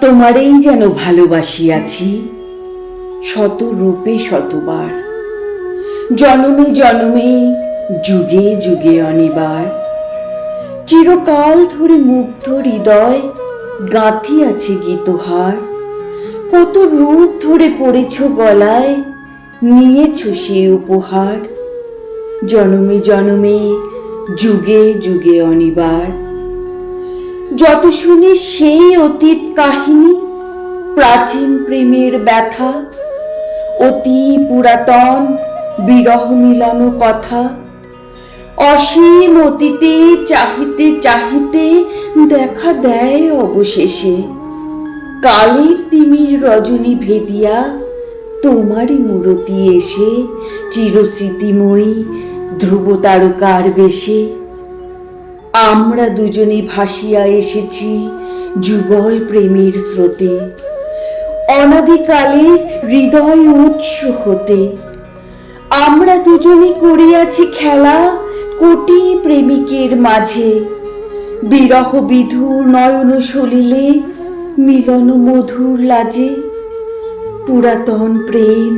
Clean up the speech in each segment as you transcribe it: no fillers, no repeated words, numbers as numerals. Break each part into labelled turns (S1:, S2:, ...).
S1: তোমারেই যেন ভালোবাসিয়াছি শত রূপে শতবার, জনমে জনমে যুগে যুগে অনিবার। চিরকাল ধরে মুগ্ধ হৃদয় গাঁথিয়াছে গীতহার। কত রূপ ধরে পড়েছ গলায়, নিয়েছ সে উপহার। জনমে জনমে যুগে যুগে অনিবার। যত শুনি সেই অতীত কাহিনী, প্রাচীন প্রেমের ব্যথা, অতি পুরাতন বিরহ মিলন কথা। অসীম অতীতে চাহিতে চাহিতে দেখা দেয় অবশেষে কালের তিমির রজনী ভেদিয়া তোমারই মূরতি এসে চিরস্মৃতিময়ী ধ্রুব তারকার বেশে। আমরা দুজনে ভাসিয়া এসেছি যুগল প্রেমের স্রোতে, অনাদিকালে হৃদয় উৎস হতে। আমরা দুজনে করিয়াছি খেলা কোটি প্রেমিকের মাঝে, বিরহ বিধুর নয়ন সলিলে মিলন মধুর লাজে। পুরাতন প্রেম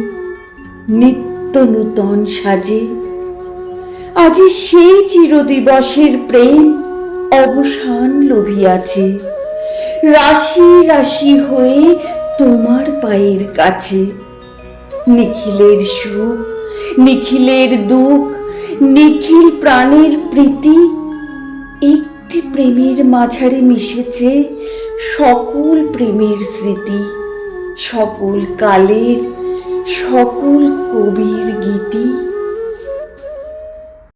S1: নিত্য নূতন সাজে, আজি সেই চিরদিবসের প্রেম অবসান লভিয়াছে। রাশি রাশি হয়ে তোমার পায়ের কাছে, নিখিলের সুখ নিখিলের দুঃখ, নিখিল প্রাণের প্রীতি। একটি প্রেমের মাঝারে মিশেছে সকল প্রেমের স্মৃতি, সকল কালের সকল কবির গীতি।